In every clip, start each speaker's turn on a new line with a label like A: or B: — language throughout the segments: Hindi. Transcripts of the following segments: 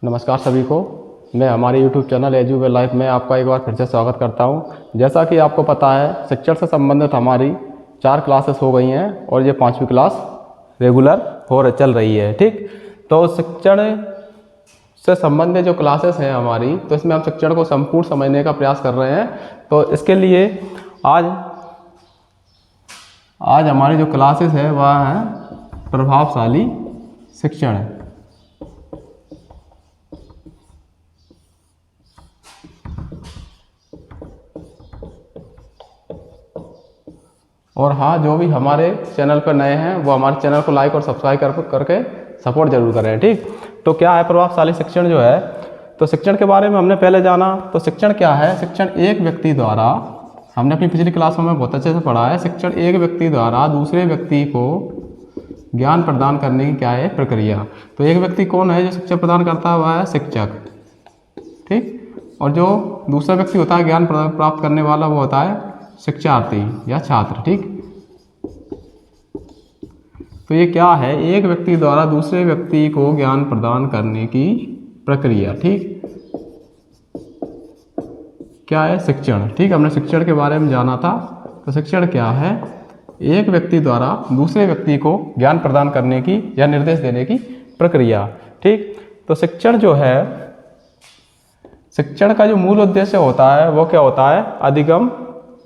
A: नमस्कार सभी को। मैं हमारे YouTube चैनल एजू वे लाइफ में आपका एक बार फिर से स्वागत करता हूं। जैसा कि आपको पता है, शिक्षण से संबंधित हमारी 4 क्लासेस हो गई हैं और ये 5वीं क्लास रेगुलर चल रही है। ठीक, तो शिक्षण से संबंधित जो क्लासेस हैं हमारी, तो इसमें हम शिक्षण को संपूर्ण समझने का प्रयास कर रहे हैं। तो इसके लिए आज हमारी जो क्लासेस है वह है प्रभावशाली शिक्षण। और हाँ, जो भी हमारे चैनल पर नए हैं वो हमारे चैनल को लाइक और सब्सक्राइब करके सपोर्ट जरूर करें। ठीक, तो क्या है प्रभावशाली शिक्षण जो है, तो शिक्षण के बारे में हमने पहले जाना। तो शिक्षण क्या है? शिक्षण एक व्यक्ति द्वारा, हमने अपनी पिछली क्लासों में बहुत अच्छे से पढ़ा है, शिक्षण एक व्यक्ति द्वारा दूसरे व्यक्ति को ज्ञान प्रदान करने की क्या है प्रक्रिया। तो एक व्यक्ति कौन है जो शिक्षा प्रदान करता है? वह है शिक्षक। ठीक, और जो दूसरा व्यक्ति होता है ज्ञान प्राप्त करने वाला, वो होता है शिक्षार्थी या छात्र। ठीक, तो ये क्या है? एक व्यक्ति द्वारा दूसरे व्यक्ति को ज्ञान प्रदान करने की प्रक्रिया। ठीक, क्या है? शिक्षण। ठीक, हमने शिक्षण के बारे में जाना था। तो शिक्षण क्या है? एक व्यक्ति द्वारा दूसरे व्यक्ति को ज्ञान प्रदान करने की या निर्देश देने की प्रक्रिया। ठीक, तो शिक्षण जो है, शिक्षण का जो मूल उद्देश्य होता है वो क्या होता है? अधिगम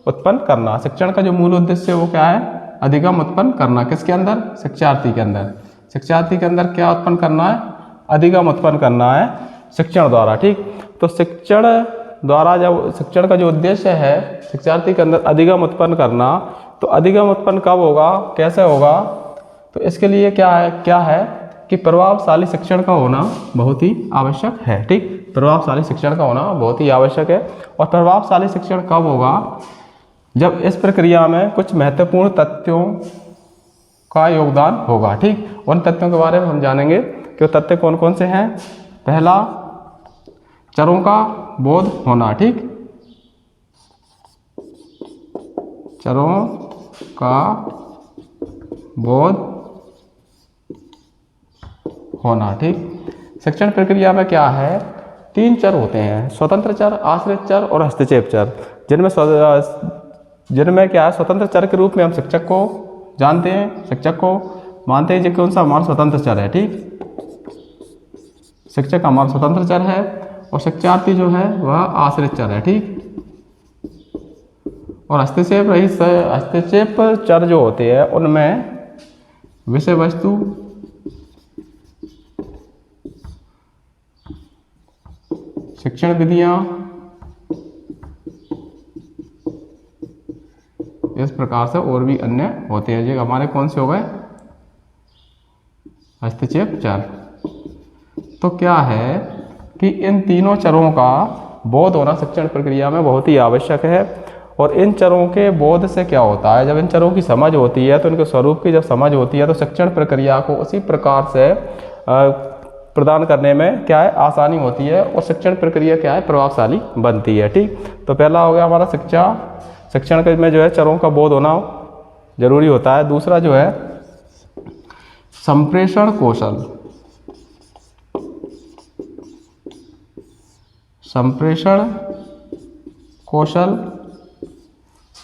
A: उत्पन्न करना। शिक्षण का जो मूल उद्देश्य वो क्या है? अधिगम उत्पन्न करना। किसके अंदर? शिक्षार्थी के अंदर। शिक्षार्थी के अंदर क्या उत्पन्न करना है? अधिगम उत्पन्न करना है शिक्षण द्वारा। ठीक, तो शिक्षण द्वारा जब शिक्षण का जो उद्देश्य है शिक्षार्थी के अंदर अधिगम उत्पन्न करना, तो अधिगम उत्पन्न कब होगा, कैसे होगा? तो इसके लिए क्या है कि प्रभावशाली शिक्षण का होना बहुत ही आवश्यक है। ठीक, प्रभावशाली शिक्षण का होना बहुत ही आवश्यक है। और प्रभावशाली शिक्षण कब होगा? जब इस प्रक्रिया में कुछ महत्वपूर्ण तथ्यों का योगदान होगा। ठीक, उन तथ्यों के बारे में हम जानेंगे कि तथ्य कौन कौन से हैं। पहला, चरों का बोध होना। ठीक, चरों का बोध होना। ठीक, शिक्षण प्रक्रिया में क्या है? 3 चर होते हैं, स्वतंत्र चर, आश्रित चर और हस्तक्षेप चर। जिनमें क्या है, स्वतंत्र चर के रूप में हम शिक्षक को जानते हैं, शिक्षक को मानते हैं जो कौन सा हमारा स्वतंत्र चर है। ठीक, शिक्षक हमारा स्वतंत्र चर है और शिक्षार्थी जो है वह आश्रित चर है। ठीक, और हस्तक्षेप चर जो होते हैं उनमें विषय वस्तु, शिक्षण विधियां, इस प्रकार से और भी अन्य होते हैं। जो हमारे कौन से हो गए? हस्तक्षेप चर। तो क्या है कि इन तीनों चरों का बोध होना शिक्षण प्रक्रिया में बहुत ही आवश्यक है। और इन चरों के बोध से क्या होता है? जब इन चरों की समझ होती है, तो इनके स्वरूप की जब समझ होती है, तो शिक्षण प्रक्रिया को उसी प्रकार से प्रदान करने में क्या है? आसानी होती है और शिक्षण प्रक्रिया क्या है? प्रभावशाली बनती है। ठीक, तो पहला हो गया हमारा शिक्षण में जो है चरों का बोध होना जरूरी होता है। दूसरा जो है संप्रेषण कौशल। संप्रेषण कौशल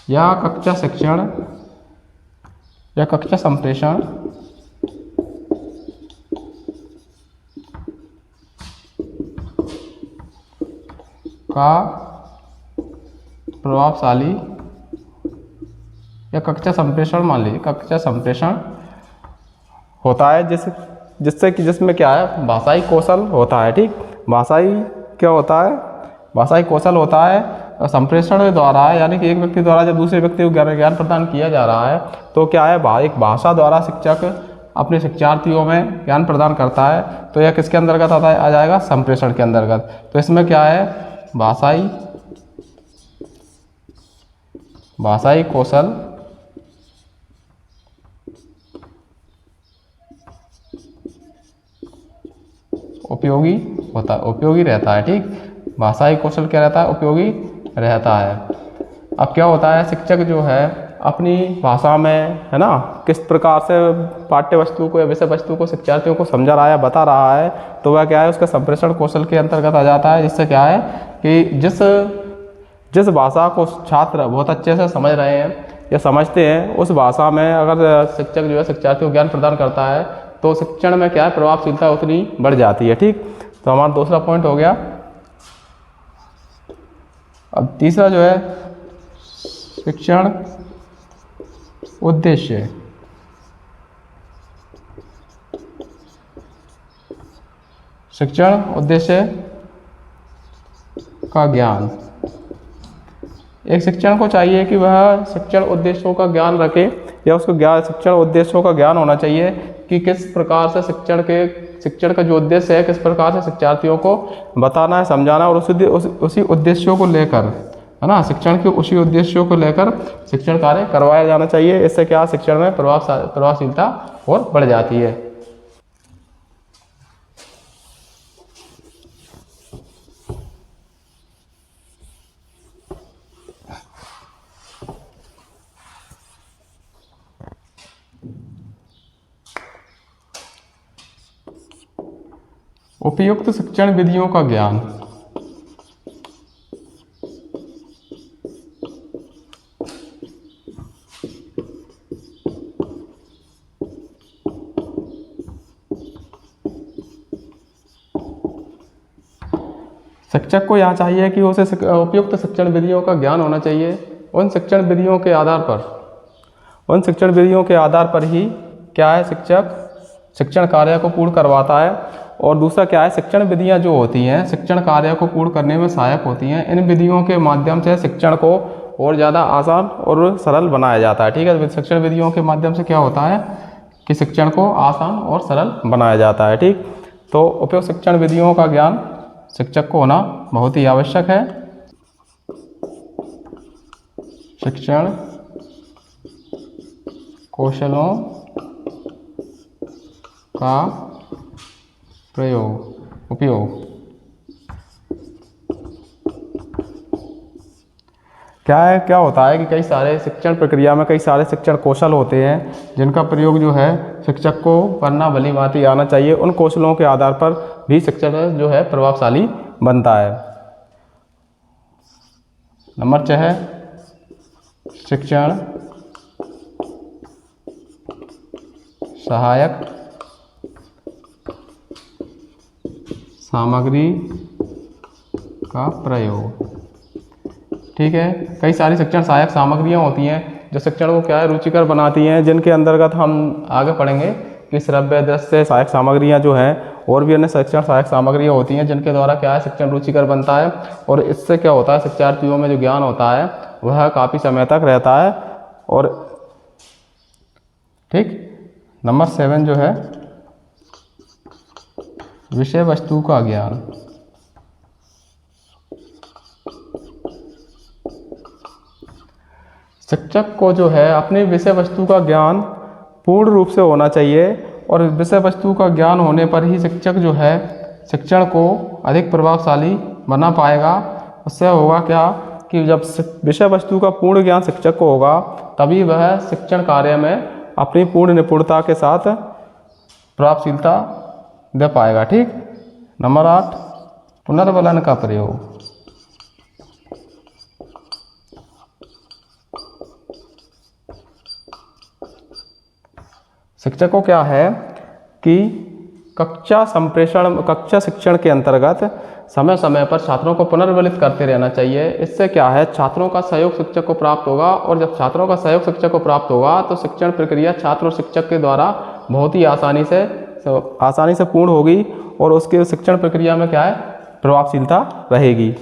A: या कक्षा शिक्षण या कक्षा संप्रेषण का प्रभावशाली या कक्षा संप्रेषण, मान लीजिए कक्षा संप्रेषण होता है जिसमें क्या है? भाषाई कौशल होता है। ठीक, भाषाई क्या होता है? भाषाई कौशल होता है संप्रेषण द्वारा, यानी कि एक व्यक्ति द्वारा जब दूसरे व्यक्ति को ज्ञान प्रदान किया जा रहा है, तो क्या है? एक भाषा द्वारा शिक्षक अपने शिक्षार्थियों में ज्ञान प्रदान करता है, तो यह किसके अंतर्गत आ जाएगा? संप्रेषण के अंतर्गत। तो इसमें क्या है? भाषाई कौशल उपयोगी रहता है। ठीक, भाषाई कौशल क्या रहता है? उपयोगी रहता है। अब क्या होता है? शिक्षक जो है अपनी भाषा में, है ना, किस प्रकार से पाठ्य वस्तु को या विषय वस्तु को शिक्षार्थियों को समझा रहा है, बता रहा है, तो वह क्या है, उसका संप्रेषण कौशल के अंतर्गत आ जाता है। जिससे क्या है कि जिस भाषा को छात्र बहुत अच्छे से समझ रहे हैं या समझते हैं, उस भाषा में अगर शिक्षक जो है शिक्षार्थियों को ज्ञान प्रदान करता है तो शिक्षण में क्या है, प्रभावशीलता उतनी बढ़ जाती है। ठीक, तो हमारा दूसरा पॉइंट हो गया। अब तीसरा जो है शिक्षण उद्देश्य। शिक्षण उद्देश्य का ज्ञान। एक शिक्षण को चाहिए कि वह शिक्षण उद्देश्यों का ज्ञान रखे, या उसको शिक्षण उद्देश्यों का ज्ञान होना चाहिए कि किस प्रकार से शिक्षण का जो उद्देश्य है, किस प्रकार से शिक्षार्थियों को बताना है, समझाना है, और उसी उद्देश्यों को लेकर, है ना, शिक्षण के उसी उद्देश्यों को लेकर शिक्षण कार्य करवाया जाना चाहिए। इससे क्या शिक्षण में प्रभावशीलता और बढ़ जाती है। उपयुक्त शिक्षण विधियों का ज्ञान। शिक्षक को यह चाहिए कि उसे उपयुक्त शिक्षण विधियों का ज्ञान होना चाहिए। उन शिक्षण विधियों के आधार पर ही क्या है, शिक्षक शिक्षण कार्य को पूर्ण करवाता है। और दूसरा क्या है, शिक्षण विधियां जो होती हैं शिक्षण कार्य को पूर्ण करने में सहायक होती हैं। इन विधियों के माध्यम से शिक्षण को और ज़्यादा आसान और सरल बनाया जाता है। ठीक है, शिक्षण विधियों के माध्यम से क्या होता है कि शिक्षण को आसान और सरल बनाया जाता है। ठीक, तो उपयुक्त शिक्षण विधियों का ज्ञान शिक्षक को होना बहुत ही आवश्यक है। शिक्षण कौशलों का उपयोग क्या होता है कि कई सारे शिक्षण प्रक्रिया में कई सारे शिक्षण कौशल होते हैं जिनका प्रयोग जो है शिक्षक को करना भली भांति आना चाहिए। उन कौशलों के आधार पर भी शिक्षण जो है प्रभावशाली बनता है। नंबर 6 है शिक्षण सहायक सामग्री का प्रयोग। ठीक है, कई सारी शिक्षण सहायक सामग्रियां होती हैं जो शिक्षण को क्या है रुचिकर बनाती हैं, जिनके अंतर्गत हम आगे पढ़ेंगे कि श्रव्य दृश्य सहायक सामग्रियां जो हैं और भी अन्य शिक्षण सहायक सामग्रियां होती हैं जिनके द्वारा क्या है शिक्षण रुचिकर बनता है। और इससे क्या होता है, शिक्षार्थियों में जो ज्ञान होता है वह काफ़ी समय तक रहता है। और ठीक, नंबर 7 जो है विषय वस्तु का ज्ञान। शिक्षक को जो है अपनी विषय वस्तु का ज्ञान पूर्ण रूप से होना चाहिए। और विषय वस्तु का ज्ञान होने पर ही शिक्षक जो है शिक्षण को अधिक प्रभावशाली बना पाएगा। उससे होगा क्या कि जब विषय वस्तु का पूर्ण ज्ञान शिक्षक को होगा तभी वह शिक्षण कार्य में अपनी पूर्ण निपुणता के साथ प्रभावशीलता दे पाएगा। ठीक, नंबर 8 पुनर्बलन का प्रयोग। शिक्षक को क्या है कि कक्षा शिक्षण के अंतर्गत समय समय पर छात्रों को पुनर्बलित करते रहना चाहिए। इससे क्या है, छात्रों का सहयोग शिक्षक को प्राप्त होगा। और जब छात्रों का सहयोग शिक्षक को प्राप्त होगा तो शिक्षण प्रक्रिया छात्र और शिक्षक के द्वारा बहुत ही आसानी से पूर्ण होगी और उसके शिक्षण प्रक्रिया में क्या है प्रभावशीलता रहेगी।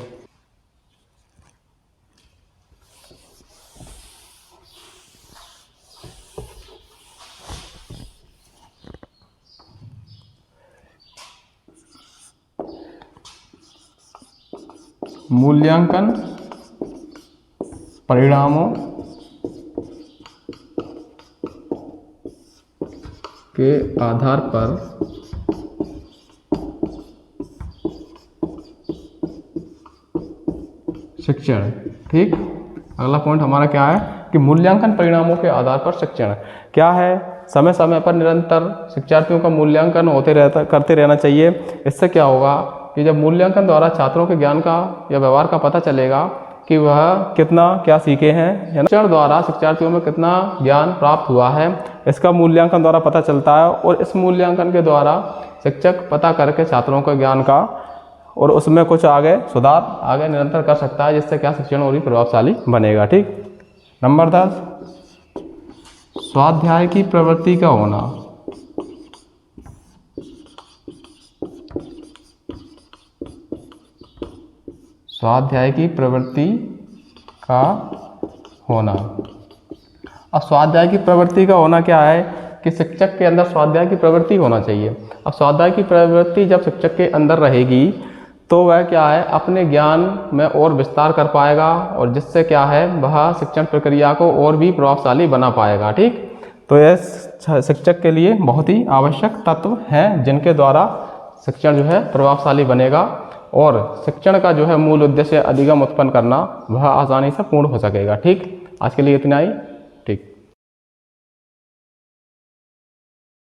A: मूल्यांकन परिणामों के आधार पर शिक्षण। ठीक, अगला पॉइंट हमारा क्या है, कि मूल्यांकन परिणामों के आधार पर शिक्षण क्या है, समय समय पर निरंतर शिक्षार्थियों का मूल्यांकन करते रहना चाहिए। इससे क्या होगा कि जब मूल्यांकन द्वारा छात्रों के ज्ञान का या व्यवहार का पता चलेगा कि वह कितना क्या सीखे हैं, शिक्षण द्वारा शिक्षार्थियों में कितना ज्ञान प्राप्त हुआ है, इसका मूल्यांकन द्वारा पता चलता है। और इस मूल्यांकन के द्वारा शिक्षक पता करके छात्रों के ज्ञान का और उसमें कुछ आगे सुधार आगे निरंतर कर सकता है, जिससे क्या शिक्षण और भी प्रभावशाली बनेगा। ठीक। नंबर 10, स्वाध्याय की प्रवृत्ति का होना। स्वाध्याय की प्रवृत्ति का होना। अब स्वाध्याय की प्रवृत्ति का होना क्या है कि शिक्षक के अंदर स्वाध्याय की प्रवृत्ति होना चाहिए। अब स्वाध्याय की प्रवृत्ति जब शिक्षक के अंदर रहेगी तो वह क्या है अपने ज्ञान में और विस्तार कर पाएगा, और जिससे क्या है वह शिक्षण प्रक्रिया को और भी प्रभावशाली बना पाएगा। ठीक। तो यह शिक्षक के लिए बहुत ही आवश्यक तत्व हैं जिनके द्वारा शिक्षण जो है प्रभावशाली बनेगा और शिक्षण का जो है मूल उद्देश्य अधिगम उत्पन्न करना वह आसानी से पूर्ण हो सकेगा। ठीक। आज के लिए इतना ही।